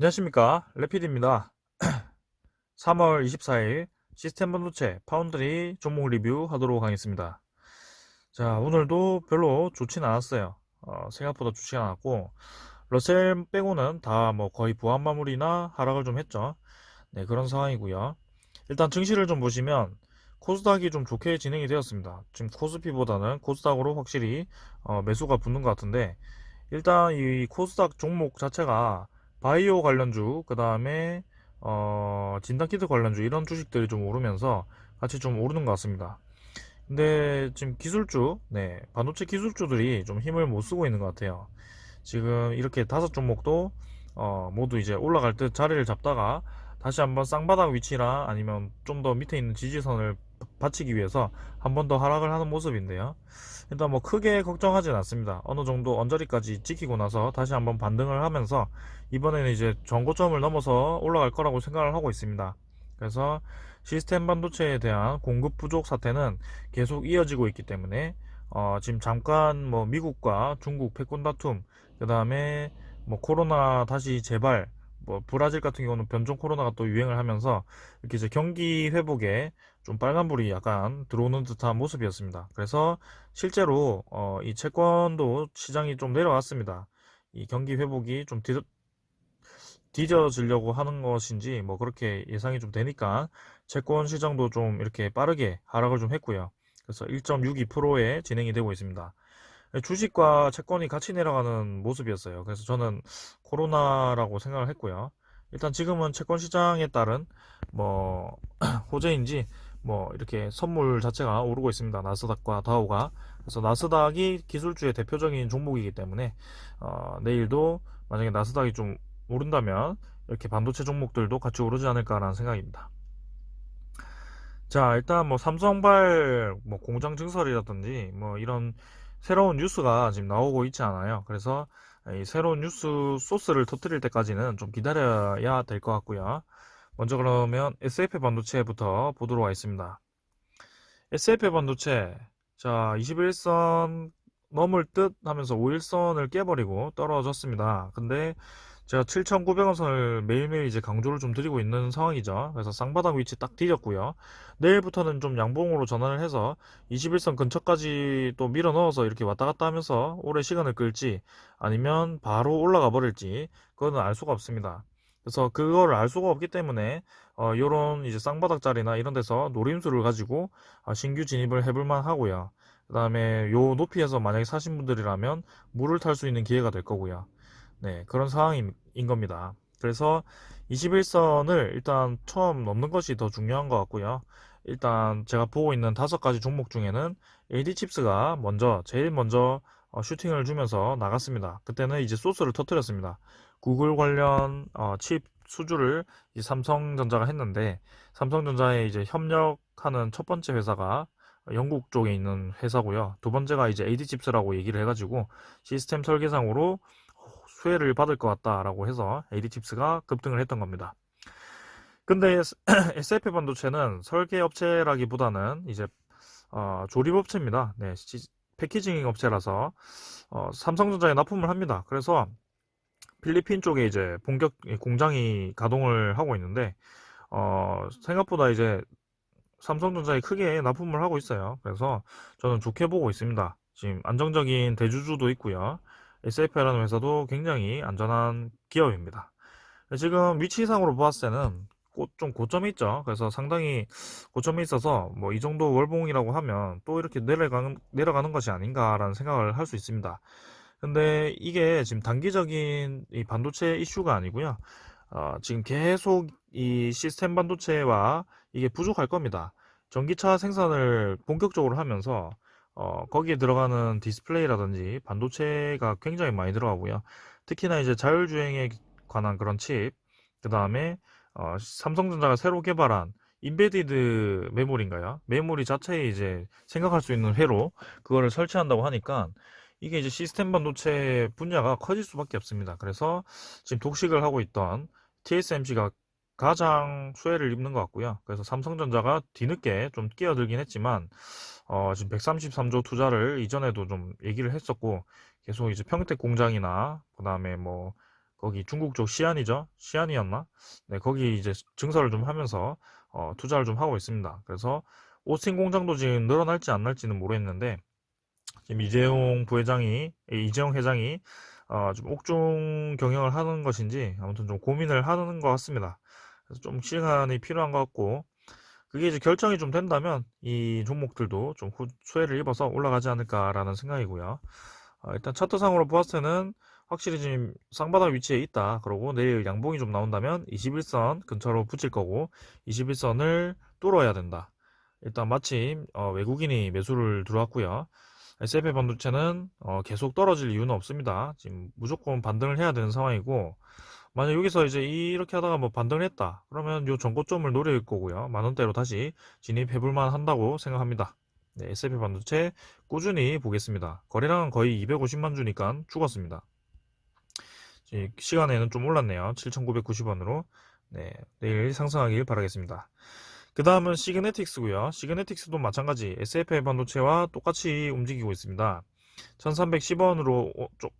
안녕하십니까, 레피드입니다. 3월 24일 시스템 반도체 파운드리 종목 리뷰 하도록 하겠습니다. 자, 오늘도 별로 좋진 않았어요. 생각보다 좋지 않았고, 러셀 빼고는 다 뭐 거의 부한 마무리나 하락을 좀 했죠. 네, 그런 상황이고요. 일단 증시를 좀 보시면 코스닥이 좀 좋게 진행이 되었습니다. 지금 코스피보다는 코스닥으로 확실히 매수가 붙는 것 같은데, 일단 이 코스닥 종목 자체가 바이오 관련주, 그 다음에 진단키트 관련주 이런 주식들이 좀 오르면서 같이 좀 오르는 것 같습니다. 근데 지금 기술주, 네, 반도체 기술주들이 좀 힘을 못 쓰고 있는 것 같아요. 지금 이렇게 다섯 종목도 모두 이제 올라갈 듯 자리를 잡다가 다시 한번 쌍바닥 위치나 아니면 좀 더 밑에 있는 지지선을 받치기 위해서 한 번 더 하락을 하는 모습인데요. 일단 뭐 크게 걱정하진 않습니다. 어느 정도 언저리까지 지키고 나서 다시 한번 반등을 하면서 이번에는 이제 전고점을 넘어서 올라갈 거라고 생각을 하고 있습니다. 그래서 시스템 반도체에 대한 공급 부족 사태는 계속 이어지고 있기 때문에 지금 잠깐 뭐 미국과 중국 패권 다툼, 그 다음에 뭐 코로나 다시 재발, 뭐 브라질 같은 경우는 변종 코로나가 또 유행을 하면서 이렇게 이제 경기 회복에 좀 빨간불이 약간 들어오는 듯한 모습이었습니다. 그래서 실제로 이 채권도 시장이 좀 내려왔습니다. 이 경기 회복이 좀 뒤져지려고 하는 것인지 뭐 그렇게 예상이 좀 되니까 채권 시장도 좀 이렇게 빠르게 하락을 좀 했고요. 그래서 1.62%에 진행이 되고 있습니다. 주식과 채권이 같이 내려가는 모습이었어요. 그래서 저는 코로나라고 생각을 했고요. 일단 지금은 채권 시장에 따른 뭐 호재인지 뭐 이렇게 선물 자체가 오르고 있습니다. 나스닥과 다우가. 그래서 나스닥이 기술주의 대표적인 종목이기 때문에 내일도 만약에 나스닥이 좀 오른다면 이렇게 반도체 종목들도 같이 오르지 않을까라는 생각입니다. 자, 일단 뭐 삼성발 뭐 공장 증설이라든지 뭐 이런 새로운 뉴스가 지금 나오고 있지 않아요. 그래서 이 새로운 뉴스 소스를 터뜨릴 때까지는 좀 기다려야 될 것 같고요. 먼저 그러면 SF 반도체부터 보도록 하겠습니다. SF 반도체, 자, 21선 넘을 듯 하면서 5일선을 깨버리고 떨어졌습니다. 근데 제가 7,900원 선을 매일매일 이제 강조를 좀 드리고 있는 상황이죠. 그래서 쌍바닥 위치 딱 뒤졌고요. 내일부터는 좀 양봉으로 전환을 해서 21선 근처까지 또 밀어 넣어서 이렇게 왔다 갔다 하면서 오래 시간을 끌지 아니면 바로 올라가 버릴지 그거는 알 수가 없습니다. 그래서 그거를 알 수가 없기 때문에 요런 이제 쌍바닥 자리나 이런 데서 노림수를 가지고 신규 진입을 해볼만 하고요. 그 다음에 요 높이에서 만약에 사신 분들이라면 물을 탈 수 있는 기회가 될 거고요. 네, 그런 상황인 겁니다. 그래서 21선을 일단 처음 넘는 것이 더 중요한 것 같고요. 일단 제가 보고 있는 5가지 종목 중에는 AD칩스가 제일 먼저 슈팅을 주면서 나갔습니다. 그때는 이제 소스를 터뜨렸습니다. 구글 관련 칩 수주를 이제 삼성전자가 했는데 삼성전자에 이제 협력하는 첫 번째 회사가 영국 쪽에 있는 회사고요. 두 번째가 이제 AD칩스라고 얘기를 해가지고 시스템 설계상으로 수혜를 받을 것 같다라고 해서 AD칩스가 급등을 했던 겁니다. 근데 SF 반도체는 설계 업체라기보다는 이제 조립 업체입니다. 네, 패키징 업체라서 삼성전자에 납품을 합니다. 그래서 필리핀 쪽에 이제 본격 공장이 가동을 하고 있는데 생각보다 이제 삼성전자에 크게 납품을 하고 있어요. 그래서 저는 좋게 보고 있습니다. 지금 안정적인 대주주도 있고요. SF라는 회사도 굉장히 안전한 기업입니다. 지금 위치상으로 보았을 때는 좀 고점이 있죠. 그래서 상당히 고점이 있어서 뭐 이 정도 월봉이라고 하면 또 이렇게 내려가는 것이 아닌가라는 생각을 할 수 있습니다. 근데 이게 지금 단기적인 이 반도체 이슈가 아니고요. 지금 계속 이 시스템 반도체와 이게 부족할 겁니다. 전기차 생산을 본격적으로 하면서 거기에 들어가는 디스플레이라든지 반도체가 굉장히 많이 들어가고요. 특히나 이제 자율주행에 관한 그런 칩, 그 다음에 삼성전자가 새로 개발한 인베디드 메모리인가요? 메모리 자체에 이제 생각할 수 있는 회로 그거를 설치한다고 하니까 이게 이제 시스템 반도체 분야가 커질 수밖에 없습니다. 그래서 지금 독식을 하고 있던 TSMC가 가장 수혜를 입는 것 같고요. 그래서 삼성전자가 뒤늦게 좀 끼어들긴 했지만 지금 133조 투자를 이전에도 좀 얘기를 했었고 계속 이제 평택 공장이나 그다음에 뭐 거기 중국 쪽 시안이죠. 시안이었나? 네, 거기 이제 증설을 좀 하면서 투자를 좀 하고 있습니다. 그래서 오스틴 공장도 지금 늘어날지 안 날지는 모르겠는데 지금 이재용 회장이 좀 옥중 경영을 하는 것인지 아무튼 좀 고민을 하는 것 같습니다. 그래서 좀 시간이 필요한 것 같고 그게 이제 결정이 좀 된다면 이 종목들도 좀 수혜를 입어서 올라가지 않을까라는 생각이고요. 일단 차트상으로 보았을 때는 확실히 지금 쌍바닥 위치에 있다. 그러고 내일 양봉이 좀 나온다면 21선 근처로 붙일 거고 21선을 뚫어야 된다. 일단 마침 외국인이 매수를 들어왔고요. S&P 반도체는 계속 떨어질 이유는 없습니다. 지금 무조건 반등을 해야 되는 상황이고 만약 여기서 이제 이렇게 하다가 뭐 반등을 했다. 그러면 요 전고점을 노릴 거고요. 만원대로 다시 진입해볼만 한다고 생각합니다. 네, S&P 반도체 꾸준히 보겠습니다. 거래량은 거의 250만 주니까 죽었습니다. 시간에는 좀 올랐네요. 7,990원으로. 네, 내일 상승하길 바라겠습니다. 그 다음은 시그네틱스고요. 시그네틱스도 마찬가지 S&P 반도체와 똑같이 움직이고 있습니다. 1310원으로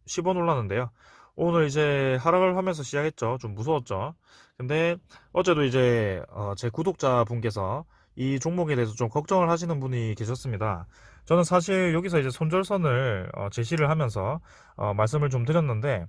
10원 올랐는데요. 오늘 이제 하락을 하면서 시작했죠. 좀 무서웠죠. 근데 어제도 이제 제 구독자 분께서 이 종목에 대해서 좀 걱정을 하시는 분이 계셨습니다. 저는 사실 여기서 이제 손절선을 제시를 하면서 말씀을 좀 드렸는데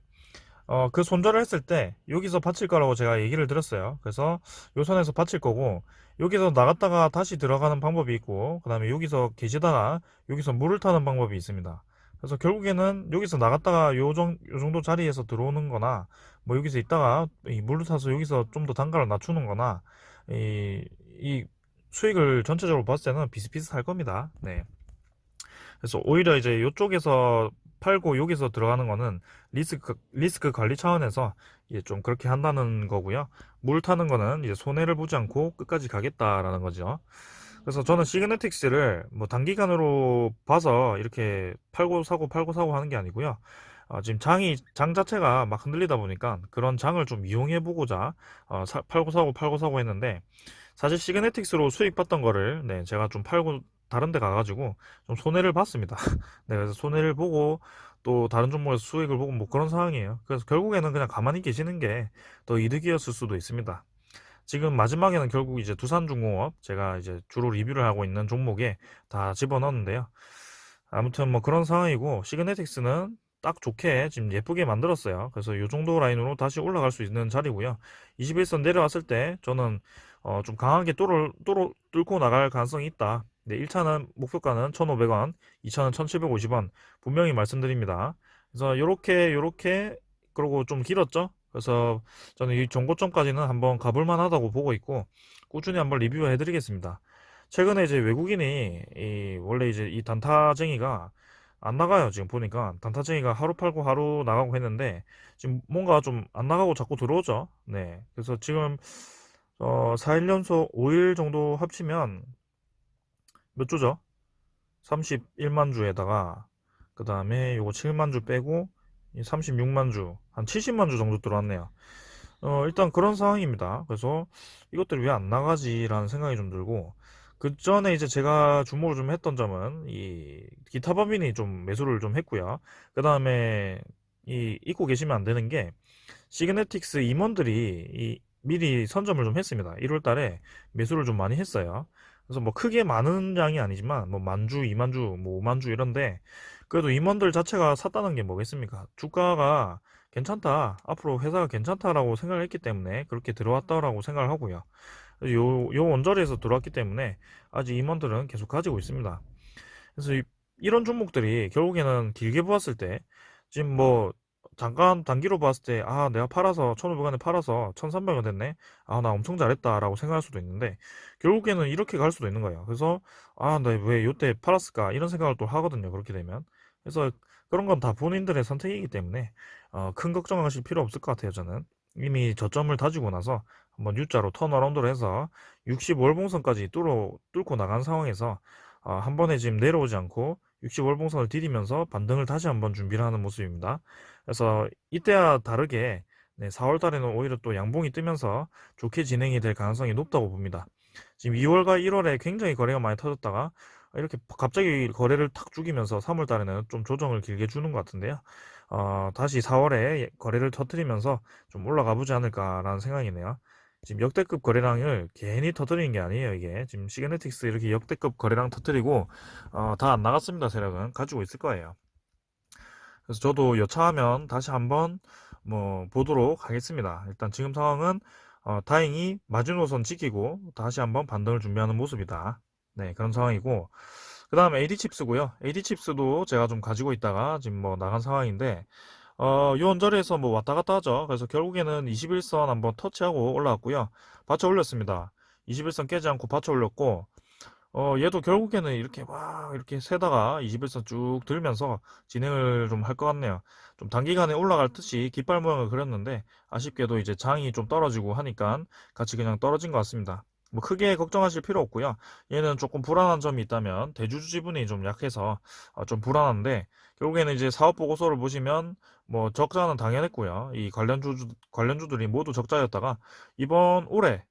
그 손절을 했을 때 여기서 받칠 거라고 제가 얘기를 드렸어요. 그래서 요 선에서 받칠 거고 여기서 나갔다가 다시 들어가는 방법이 있고 그 다음에 여기서 계시다가 여기서 물을 타는 방법이 있습니다. 그래서 결국에는 여기서 나갔다가 요 정도 자리에서 들어오는 거나 뭐 여기서 있다가 이 물을 타서 여기서 좀 더 단가를 낮추는 거나 이 수익을 전체적으로 봤을 때는 비슷비슷할 겁니다. 네. 그래서 오히려 이제 이쪽에서 팔고 여기서 들어가는 거는 리스크 관리 차원에서 이제 좀 그렇게 한다는 거고요. 물 타는 거는 이제 손해를 보지 않고 끝까지 가겠다라는 거죠. 그래서 저는 시그네틱스를 뭐 단기간으로 봐서 이렇게 팔고 사고 하는 게 아니고요. 지금 장 자체가 막 흔들리다 보니까 그런 장을 좀 이용해 보고자 팔고 사고 했는데 사실 시그네틱스로 수익 봤던 거를 네, 제가 좀 팔고 다른 데 가가지고 좀 손해를 봤습니다. 네, 그래서 손해를 보고 또 다른 종목에서 수익을 보고 뭐 그런 상황이에요. 그래서 결국에는 그냥 가만히 계시는 게 더 이득이었을 수도 있습니다. 지금 마지막에는 결국 이제 두산중공업 제가 이제 주로 리뷰를 하고 있는 종목에 다 집어넣었는데요. 아무튼 뭐 그런 상황이고 시그네틱스는 딱 좋게 지금 예쁘게 만들었어요. 그래서 이 정도 라인으로 다시 올라갈 수 있는 자리고요. 21선 내려왔을 때 저는 좀 강하게 뚫고 나갈 가능성이 있다. 네, 1차는 목표가는 1,500원, 2차는 1,750원 분명히 말씀드립니다. 그래서 요렇게 그리고 좀 길었죠. 그래서 저는 이 정고점까지는 한번 가볼 만하다고 보고 있고 꾸준히 한번 리뷰해 드리겠습니다. 최근에 이제 외국인이 원래 이제 이 단타쟁이가 안 나가요. 지금 보니까 단타쟁이가 하루 팔고 하루 나가고 했는데 지금 뭔가 좀 안 나가고 자꾸 들어오죠. 네. 그래서 지금 4일 연속 5일 정도 합치면 몇 주죠? 31만 주에다가 그 다음에 요거 7만 주 빼고 36만 주, 한 70만 주 정도 들어왔네요. 일단 그런 상황입니다. 그래서 이것들이 왜 안 나가지라는 생각이 좀 들고, 그 전에 이제 제가 주목을 좀 했던 점은, 이 기타 법인이 좀 매수를 좀 했고요. 그 다음에 잊고 계시면 안 되는 게, 시그네틱스 임원들이 미리 선점을 좀 했습니다. 1월 달에 매수를 좀 많이 했어요. 그래서 뭐 크게 많은 양이 아니지만, 뭐 만주, 2만 주, 뭐 5만 주 이런데, 그래도 임원들 자체가 샀다는 게 뭐겠습니까? 주가가 괜찮다. 앞으로 회사가 괜찮다라고 생각을 했기 때문에 그렇게 들어왔다라고 생각을 하고요. 요 원자리에서 들어왔기 때문에 아직 임원들은 계속 가지고 있습니다. 그래서 이런 종목들이 결국에는 길게 보았을 때 지금 뭐 잠깐 단기로 봤을 때 내가 팔아서 1,500원에 팔아서 1,300원 됐네. 나 엄청 잘했다라고 생각할 수도 있는데 결국에는 이렇게 갈 수도 있는 거예요. 그래서 나 왜 요때 팔았을까 이런 생각을 또 하거든요. 그렇게 되면. 그래서 그런 건 다 본인들의 선택이기 때문에 큰 걱정하실 필요 없을 것 같아요. 저는 이미 저점을 다지고 나서 한번 U자로 턴어라운드를 해서 60월봉선까지 뚫고 나간 상황에서 한 번에 지금 내려오지 않고 60월봉선을 디디면서 반등을 다시 한번 준비를 하는 모습입니다. 그래서 이때와 다르게 4월 달에는 오히려 또 양봉이 뜨면서 좋게 진행이 될 가능성이 높다고 봅니다. 지금 2월과 1월에 굉장히 거래가 많이 터졌다가 이렇게 갑자기 거래를 탁 죽이면서 3월 달에는 좀 조정을 길게 주는 것 같은데요. 다시 4월에 거래를 터뜨리면서 좀 올라가 보지 않을까라는 생각이네요. 지금 역대급 거래량을 괜히 터뜨리는 게 아니에요, 이게. 지금 시그네틱스 이렇게 역대급 거래량 터뜨리고, 다 안 나갔습니다, 세력은. 가지고 있을 거예요. 그래서 저도 여차하면 다시 한번 뭐 보도록 하겠습니다. 일단 지금 상황은 다행히 마지노선 지키고 다시 한번 반등을 준비하는 모습이다. 네, 그런 상황이고 그 다음에 AD칩스고요. AD칩스도 제가 좀 가지고 있다가 지금 뭐 나간 상황인데 요 언저리에서 뭐 왔다 갔다 하죠. 그래서 결국에는 21선 한번 터치하고 올라왔고요. 받쳐 올렸습니다. 21선 깨지 않고 받쳐 올렸고 얘도 결국에는 이렇게 막 이렇게 세다가 21선 쭉 들면서 진행을 좀 할 것 같네요. 좀 단기간에 올라갈 듯이 깃발 모양을 그렸는데 아쉽게도 이제 장이 좀 떨어지고 하니까 같이 그냥 떨어진 것 같습니다. 뭐 크게 걱정하실 필요 없고요. 얘는 조금 불안한 점이 있다면 대주주 지분이 좀 약해서 좀 불안한데 결국에는 이제 사업 보고서를 보시면 뭐 적자는 당연했고요. 이 관련주들이 모두 적자였다가 이번 올해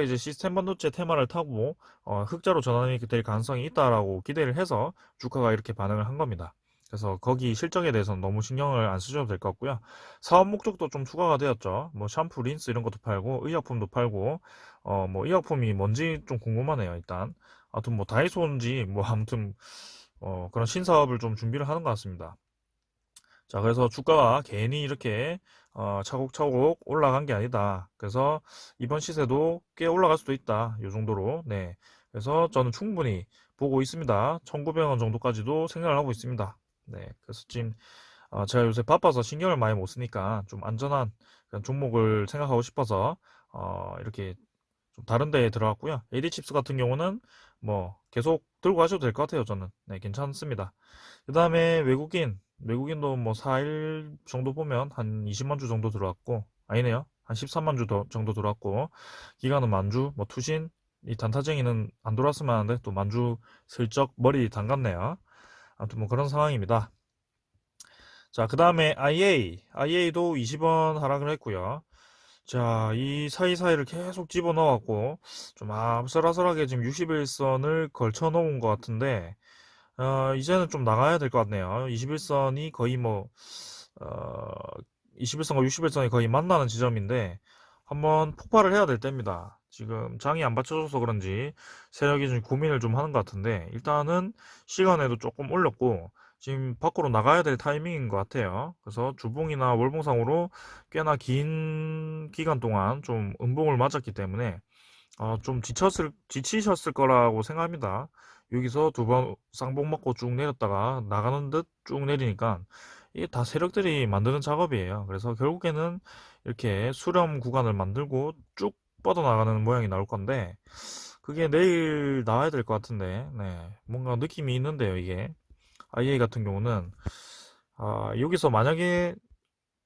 이제 시스템 반도체 테마를 타고 흑자로 전환이 될 가능성이 있다라고 기대를 해서 주가가 이렇게 반응을 한 겁니다. 그래서 거기 실적에 대해서는 너무 신경을 안 쓰셔도 될 것 같고요. 사업 목적도 좀 추가가 되었죠. 뭐 샴푸, 린스 이런 것도 팔고 의약품도 팔고 뭐 의약품이 뭔지 좀 궁금하네요. 일단 아무튼 뭐 다이소인지 뭐 아무튼 그런 신사업을 좀 준비를 하는 것 같습니다. 자, 그래서 주가가 괜히 이렇게 차곡차곡 올라간 게 아니다. 그래서 이번 시세도 꽤 올라갈 수도 있다. 이 정도로. 네. 그래서 저는 충분히 보고 있습니다. 1,900원 정도까지도 생각을 하고 있습니다. 네. 그래서 지금 제가 요새 바빠서 신경을 많이 못 쓰니까 좀 안전한 그런 종목을 생각하고 싶어서 이렇게 좀 다른 데에 들어갔고요. AD칩스 같은 경우는 뭐 계속 들고 가셔도 될 것 같아요. 저는. 네, 괜찮습니다. 그 다음에 외국인도 뭐 4일 정도 보면 한 20만 주 정도 들어왔고, 아니네요. 한 13만 주 정도 들어왔고, 기간은 만주, 뭐 투신, 이 단타쟁이는 안 돌았으면 하는데 또 만주 슬쩍 머리 담갔네요. 아무튼 뭐 그런 상황입니다. 자, 그 다음에 IA도 20원 하락을 했고요. 자, 이 사이사이를 계속 집어넣었고, 좀 아슬아슬하게 지금 61선을 걸쳐 놓은 것 같은데, 이제는 좀 나가야 될 것 같네요. 21선이 거의 뭐, 어, 21선과 61선이 거의 만나는 지점인데, 한번 폭발을 해야 될 때입니다. 지금 장이 안 받쳐줘서 그런지 세력이 좀 고민을 좀 하는 것 같은데, 일단은 시간에도 조금 올렸고, 지금 밖으로 나가야 될 타이밍인 것 같아요. 그래서 주봉이나 월봉상으로 꽤나 긴 기간 동안 좀 음봉을 맞았기 때문에, 좀 지치셨을 거라고 생각합니다. 여기서 두 번 쌍봉 맞고 쭉 내렸다가 나가는 듯 쭉 내리니까 이게 다 세력들이 만드는 작업이에요. 그래서 결국에는 이렇게 수렴 구간을 만들고 쭉 뻗어나가는 모양이 나올 건데 그게 내일 나와야 될 것 같은데 네, 뭔가 느낌이 있는데요, 이게. IA 같은 경우는 여기서 만약에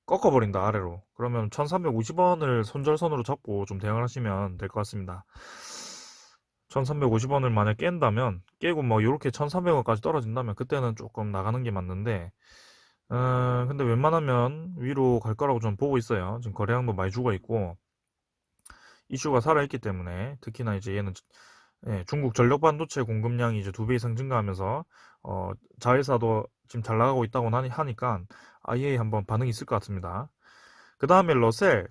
꺾어버린다 아래로 그러면 1350원을 손절선으로 잡고 좀 대응을 하시면 될 것 같습니다. 1350원을 만약 깬다면 깨고 뭐 요렇게 1300원까지 떨어진다면 그때는 조금 나가는 게 맞는데 근데 웬만하면 위로 갈 거라고 좀 보고 있어요. 지금 거래량도 많이 죽어 있고 이슈가 살아있기 때문에 특히나 이제 얘는 중국 전력 반도체 공급량이 이제 2배 이상 증가하면서 자회사도 지금 잘 나가고 있다고 하니까 IA 한번 반응이 있을 것 같습니다. 그 다음에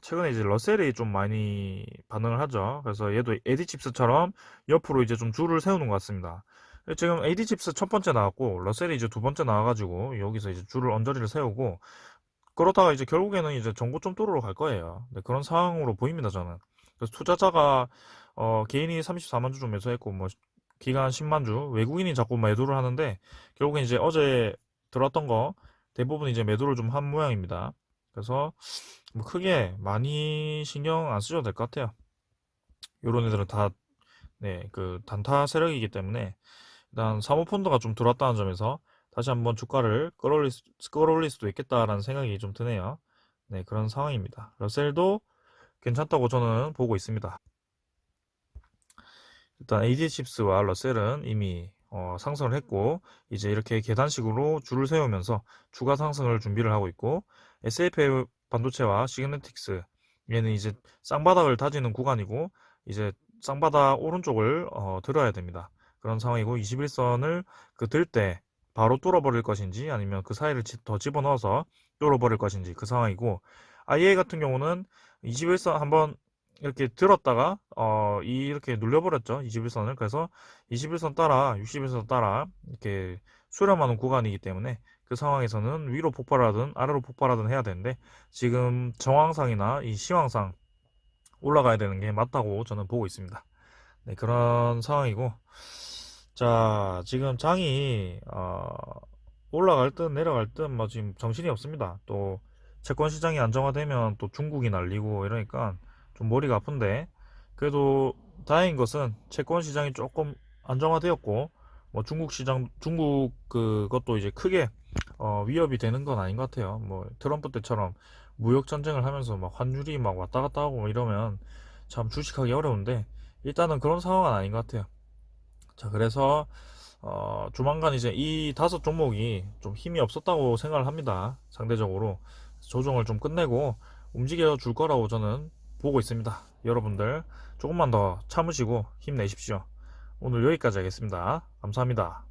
최근에 이제 러셀이 좀 많이 반응을 하죠. 그래서 얘도 AD칩스처럼 옆으로 이제 좀 줄을 세우는 것 같습니다. 지금 AD칩스 첫 번째 나왔고, 러셀이 이제 두 번째 나와가지고, 여기서 이제 줄을 언저리를 세우고, 그러다가 이제 결국에는 이제 전고점 도로로 갈 거예요. 네, 그런 상황으로 보입니다, 저는. 그래서 투자자가, 개인이 34만 주 좀 매수했고, 뭐, 기간 10만 주, 외국인이 자꾸 매도를 하는데, 결국엔 이제 어제 들어왔던 거, 대부분 이제 매도를 좀 한 모양입니다. 그래서, 뭐 크게 많이 신경 안 쓰셔도 될 것 같아요. 요런 애들은 다, 네, 그 단타 세력이기 때문에 일단 사모펀드가 좀 들어왔다는 점에서 다시 한번 주가를 끌어올릴 수도 있겠다라는 생각이 좀 드네요. 네, 그런 상황입니다. 러셀도 괜찮다고 저는 보고 있습니다. 일단 AD칩스와 러셀은 이미 상승을 했고 이제 이렇게 계단식으로 줄을 세우면서 추가 상승을 준비를 하고 있고 SFA 반도체와 시그네틱스 얘는 이제 쌍바닥을 다지는 구간이고 이제 쌍바닥 오른쪽을 들어야 됩니다. 그런 상황이고 21선을 그 들 때 바로 뚫어버릴 것인지 아니면 그 사이를 더 집어넣어서 뚫어버릴 것인지 그 상황이고, IA 같은 경우는 21선 한번 이렇게 들었다가 이렇게 눌려버렸죠. 21선을. 그래서 21선 따라 61선 따라 이렇게 수렴하는 구간이기 때문에 그 상황에서는 위로 폭발하든 아래로 폭발하든 해야 되는데, 지금 정황상이나 이 시황상 올라가야 되는 게 맞다고 저는 보고 있습니다. 네, 그런 상황이고, 자, 지금 장이 올라갈 듯 내려갈 듯 뭐 지금 정신이 없습니다. 또 채권 시장이 안정화되면 또 중국이 날리고 이러니까 좀 머리가 아픈데, 그래도 다행인 것은 채권 시장이 조금 안정화되었고, 뭐 중국 시장, 중국 그것도 이제 크게 위협이 되는 건 아닌 것 같아요. 뭐 트럼프 때처럼 무역 전쟁을 하면서 막 환율이 막 왔다 갔다 하고 뭐 이러면 참 주식하기 어려운데, 일단은 그런 상황은 아닌 것 같아요. 자, 그래서 조만간 이제 이 다섯 종목이 좀 힘이 없었다고 생각을 합니다. 상대적으로 조정을 좀 끝내고 움직여 줄 거라고 저는 보고 있습니다. 여러분들 조금만 더 참으시고 힘내십시오. 오늘 여기까지 하겠습니다. 감사합니다.